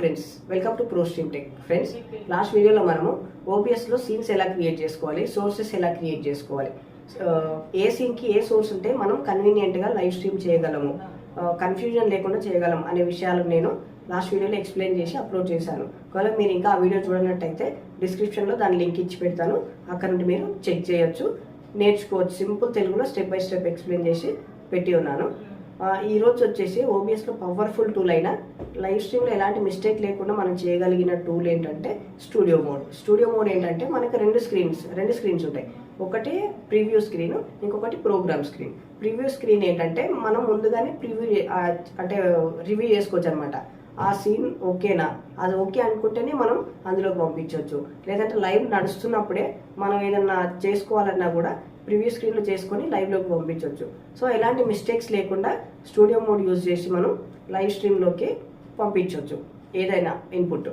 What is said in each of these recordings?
Friends, welcome to ProStream Tech. Friends, last వీడియోలో మనము ఓబిఎస్లో scenes ఎలా క్రియేట్ చేసుకోవాలి, సోర్సెస్ ఎలా క్రియేట్ చేసుకోవాలి, ఏ సీన్కి ఏ సోర్స్ ఉంటే మనం కన్వీనియంట్గా లైవ్ స్ట్రీమ్ చేయగలము, కన్ఫ్యూజన్ లేకుండా చేయగలం అనే విషయాలు నేను లాస్ట్ వీడియోలో ఎక్స్ప్లెయిన్ చేసి అప్లోడ్ చేశాను. ఒకవేళ మీరు ఇంకా ఆ వీడియో చూడనట్టయితే డిస్క్రిప్షన్లో దాని లింక్ ఇచ్చి పెడతాను, అక్కడ నుండి మీరు చెక్ చేయొచ్చు, నేర్చుకోవచ్చు. సింపుల్ తెలుగులో స్టెప్ బై స్టెప్ ఎక్స్ప్లెయిన్ చేసి పెట్టి ఉన్నాను. ఈరోజు వచ్చేసి ఓబిఎస్లో పవర్ఫుల్ టూల్ అయిన లైవ్ స్ట్రీమ్లో ఎలాంటి మిస్టేక్ లేకుండా మనం చేయగలిగిన టూల్ ఏంటంటే స్టూడియో మోడ్. స్టూడియో మోడ్ ఏంటంటే మనకి రెండు స్క్రీన్స్ ఉంటాయి. ఒకటి ప్రివ్యూ స్క్రీన్, ఇంకొకటి ప్రోగ్రామ్ స్క్రీన్. ప్రివ్యూ స్క్రీన్ ఏంటంటే మనం ముందుగానే అంటే రివ్యూ చేసుకోవచ్చు అనమాట. ఆ సీన్ ఓకేనా, అది ఓకే అనుకుంటేనే మనం అందులోకి పంపించవచ్చు. లేదంటే లైవ్ నడుస్తున్నప్పుడే మనం ఏదన్నా చేసుకోవాలన్నా కూడా ప్రివ్యూ స్క్రీన్లో చేసుకొని లైవ్లోకి పంపించవచ్చు. సో ఎలాంటి మిస్టేక్స్ లేకుండా స్టూడియో మోడ్ యూజ్ చేసి మనం లైవ్ స్ట్రీమ్లోకి పంపించవచ్చు ఏదైనా ఇన్పుట్.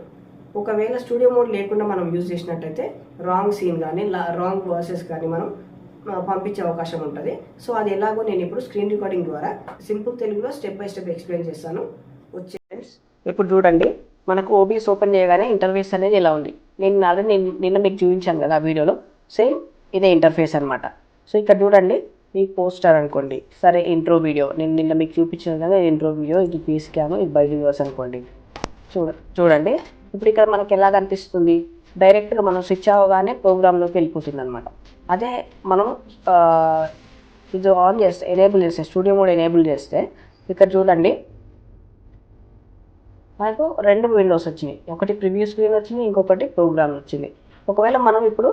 ఒకవేళ స్టూడియో మోడ్ లేకుండా మనం యూజ్ చేసినట్టయితే రాంగ్ సీన్ కానీ రాంగ్ వర్సెస్ కానీ మనం పంపించే అవకాశం ఉంటుంది. సో అది ఎలాగో నేను ఇప్పుడు స్క్రీన్ రికార్డింగ్ ద్వారా సింపుల్ తెలుగులో స్టెప్ బై స్టెప్ ఎక్స్ప్లెయిన్ చేస్తాను. వచ్చే ఫ్రెండ్స్, ఇప్పుడు చూడండి, మనకు ఓబిఎస్ ఓపెన్ చేయగానే ఇంటర్ఫేస్ అనేది ఇలా ఉంది. నిన్న మీకు చూపించాను కదా ఆ వీడియోలో, సేమ్ ఇదే ఇంటర్ఫేస్ అనమాట. సో ఇక్కడ చూడండి, ఈ పోస్టర్ అనుకోండి, సరే ఇంట్రో వీడియో, నేను నిన్న మీకు చూపించాను కదా ఇంట్రో వీడియో, ఇది పీస్ క్యామ్, ఇది బై వ్యూవర్స్ అనుకోండి. చూడండి ఇప్పుడు ఇక్కడ మనకి ఎలా కనిపిస్తుంది, డైరెక్ట్గా మనం స్విచ్ అవ్వగానే ప్రోగ్రాంలోకి వెళ్ళిపోతుంది అనమాట. అదే మనం ఇది ఆన్ చేస్తే, ఎనేబుల్ చేస్తే, స్టూడియో మోడ్ ఎనేబుల్ చేస్తే ఇక్కడ చూడండి మనకు రెండు విండోస్ వచ్చినాయి. ఒకటి ప్రివ్యూ స్క్రీన్ వచ్చింది, ఇంకొకటి ప్రోగ్రామ్ వచ్చింది. ఒకవేళ మనం ఇప్పుడు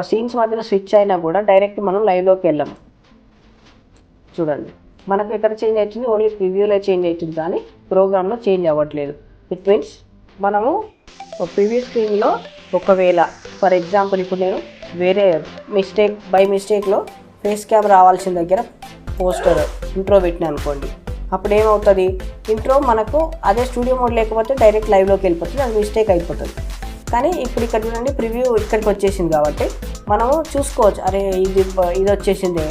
సీన్స్ మధ్యలో స్విచ్ అయినా కూడా డైరెక్ట్ మనం లైవ్లోకి వెళ్ళాము. చూడండి, మనకు ఎక్కడ చేంజ్ అవుతుంది, ఓన్లీ ప్రివ్యూలో చేంజ్ అవుతుంది కానీ ప్రోగ్రాంలో చేంజ్ అవ్వట్లేదు. ఇట్ మీన్స్ మనము ప్రివ్యూ స్క్రీన్లో ఒకవేళ ఫర్ ఎగ్జాంపుల్ ఇప్పుడు నేను వేరే బై మిస్టేక్లో ఫేస్ క్యామ్ రావాల్సిన దగ్గర పోస్టర్ ఇంట్రో పెట్టినా అనుకోండి, అప్పుడు ఏమవుతుంది, ఇంట్రో మనకు అదే స్టూడియో మోడ్ లేకపోతే డైరెక్ట్ లైవ్లోకి వెళ్ళిపోతుంది, అది మిస్టేక్ అయిపోతుంది. కానీ ఇప్పుడు ఇక్కడ చూడండి, ప్రివ్యూ ఇక్కడికి వచ్చేసింది కాబట్టి మనము చూసుకోవచ్చు, అరే ఇది వచ్చేసింది,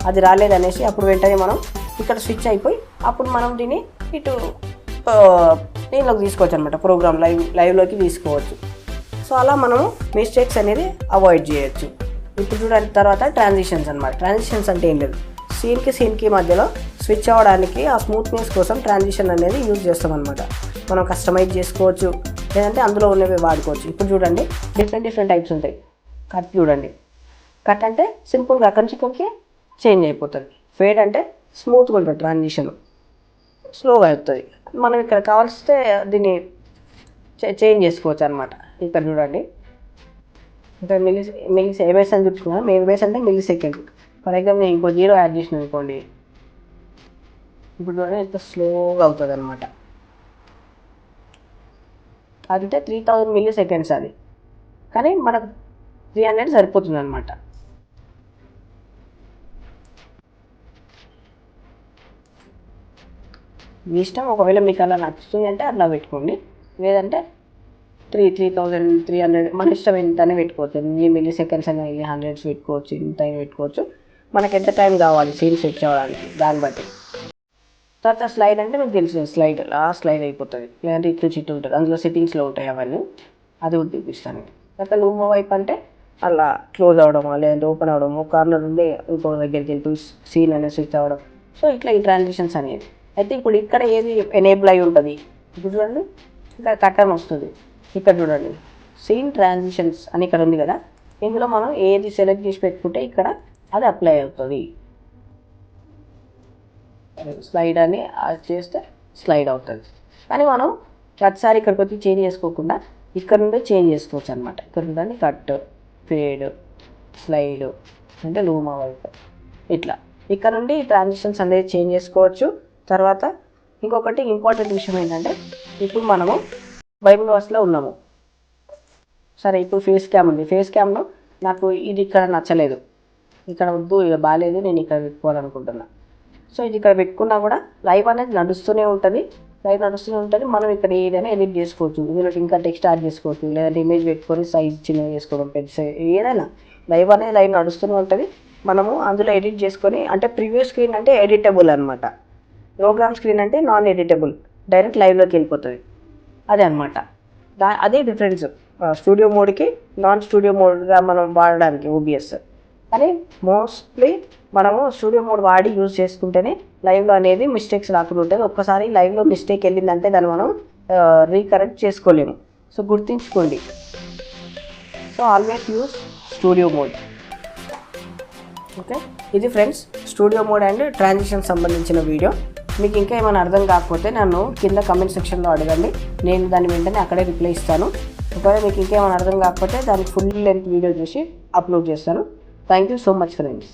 అది రాలేదనేసి అప్పుడు వెంటనే మనం ఇక్కడ స్విచ్ అయిపోయి అప్పుడు మనం దీన్ని ఇటు దీనిలోకి తీసుకోవచ్చు అనమాట, ప్రోగ్రామ్ లైవ్లోకి తీసుకోవచ్చు. సో అలా మనము మిస్టేక్స్ అనేది అవాయిడ్ చేయొచ్చు. ఇప్పుడు చూడండి, తర్వాత ట్రాన్సిషన్స్ అనమాట. ట్రాన్సిషన్స్ అంటే ఏం లేదు, సీన్కి మధ్యలో స్విచ్ అవ్వడానికి ఆ స్మూత్నెస్ కోసం ట్రాన్సిషన్ అనేది యూజ్ చేస్తాం అనమాట. మనం కస్టమైజ్ చేసుకోవచ్చు, లేదంటే అందులో ఉన్నవి వాడుకోవచ్చు. ఇప్పుడు చూడండి, డిఫరెంట్ టైప్స్ ఉంటాయి. కట్ చూడండి, కట్ అంటే సింపుల్గా అక్కడి నుంచి ఇక్కడికి చేంజ్ అయిపోతుంది. ఫేడ్ అంటే స్మూత్గా ఉంటుంది, ట్రాన్సిషన్ స్లోగా అవుతుంది. మనం ఇక్కడ కావాల్స్తే దీన్ని చేంజ్ చేసుకోవచ్చు అనమాట. ఇక్కడ చూడండి, ఇక్కడ ఎంఎస్ అని చూసుకున్నాను, ఎంఎస్ అంటే మిల్లీ సెకండ్. ఫర్ ఎగ్జాంపుల్ నేను ఇంకో 0 యాడ్ చేసిన అనుకోండి, ఇప్పుడు చూడండి ఇంత స్లోగా అవుతుంది అనమాట. అంటే 3000 మిల్లీ సెకండ్స్ అది, కానీ మనకు 300 సరిపోతుంది అనమాట. మీ ఇష్టం, ఒకవేళ మీకు అలా నచ్చుతుంది అంటే అట్లా పెట్టుకోండి, లేదంటే 3300 మన ఇష్టం ఎంతనే పెట్టుకోవచ్చు. ఈ మిల్లీ సెకండ్స్ అయినా 100 పెట్టుకోవచ్చు, ఇంత అయినా పెట్టుకోవచ్చు. మనకు ఎంత టైం కావాలి సీన్ సెట్ చేయడానికి దాన్ని బట్టి. తర్వాత స్లైడ్ అంటే మీకు తెలిసిన స్లైడ్ అయిపోతుంది, లేదంటే ఇట్లు చిట్టు ఉంటుంది, అందులో సెట్టింగ్స్లో ఉంటాయి అవన్నీ, అది కూడా చూపిస్తాను. తర్వాత లూమ్ వైప్ అంటే అలా క్లోజ్ అవ్వడమా, లేదంటే ఓపెన్ అవ్వడం, ఒక కార్నర్ నుండి ఇంకో దగ్గరికి వెళ్ళి సీన్ అనేది స్విచ్ అవ్వడం. సో ఇట్లా ఈ ట్రాన్సిషన్స్ అనేది. అయితే ఇప్పుడు ఇక్కడ ఏది ఎనేబుల్ అయి ఉంటుంది, ఇప్పుడు చూడండి ఇక్కడ కట్టన్ వస్తుంది. ఇక్కడ చూడండి సీన్ ట్రాన్సిషన్స్ అని ఇక్కడ ఉంది కదా, ఇందులో మనం ఏది సెలెక్ట్ చేసి పెట్టుకుంటే ఇక్కడ అది అప్లై అవుతుంది. స్లైడ్ అని చేస్తే స్లైడ్ అవుతుంది. కానీ మనం ప్రతిసారి ఇక్కడికి వచ్చి చేంజ్ చేసుకోకుండా ఇక్కడ నుండి చేంజ్ చేసుకోవచ్చు అనమాట. ఇక్కడ నుండి కట్, ఫేడ్, స్లైడ్ అంటే లూమ్ వైపు, ఇట్లా ఇక్కడ నుండి ట్రాన్సిషన్స్ అనేది చేంజ్ చేసుకోవచ్చు. తర్వాత ఇంకొకటి ఇంపార్టెంట్ విషయం ఏంటంటే, ఇప్పుడు మనము వైబ్వర్స్లో ఉన్నాము. సరే ఇప్పుడు ఫేస్ క్యామ్ ఉంది, ఫేస్ క్యామ్లో నాకు ఇది ఇక్కడ నచ్చలేదు, ఇక్కడ వద్దు, ఇక బాగాలేదు, నేను ఇక్కడ పెట్టుకోవాలనుకుంటున్నా. సో ఇది ఇక్కడ పెట్టుకున్నా కూడా లైవ్ అనేది నడుస్తూనే ఉంటుంది. మనం ఇక్కడ ఏదైనా ఎడిట్ చేసుకోవచ్చు, ఇందులో ఇంకా టెక్స్ట్ యాడ్ చేసుకోవచ్చు, లేదంటే ఇమేజ్ పెట్టుకొని సైజ్ చిన్నగా చేసుకోవడం, పెద్ద సైజ్, ఏదైనా లైవ్ నడుస్తూనే ఉంటుంది. మనము అందులో ఎడిట్ చేసుకొని, అంటే ప్రివ్యూ స్క్రీన్ అంటే ఎడిటబుల్ అనమాట, ప్రోగ్రామ్ స్క్రీన్ అంటే నాన్ ఎడిటబుల్, డైరెక్ట్ లైవ్లోకి వెళ్ళిపోతుంది. అదే అనమాట. అదే డిఫరెన్స్ స్టూడియో మోడ్కి నాన్ స్టూడియో మోడ్గా మనం వాడడానికి ఓబిఎస్. కానీ మోస్ట్లీ మనము స్టూడియో మోడ్ వాడి యూజ్ చేసుకుంటేనే లైవ్లో అనేది మిస్టేక్స్ రాకుండా ఉంటుంది. ఒక్కసారి లైవ్లో మిస్టేక్ వెళ్ళిందంటే దాన్ని మనం రీకరెక్ట్ చేసుకోలేము. సో గుర్తుంచుకోండి. So always use studio mode. Okay, ఇది friends studio mode and transition సంబంధించిన వీడియో. మీకు ఇంకా ఏమైనా అర్థం కాకపోతే నన్ను కింద కమెంట్ సెక్షన్లో అడగండి, నేను దాని వెంటనే అక్కడే రిప్లై ఇస్తాను. ఒకవేళ మీకు ఇంకేమైనా అర్థం కాకపోతే దానికి ఫుల్ లెంత్ వీడియో చూసి అప్లోడ్ చేస్తాను. Thank you so much friends.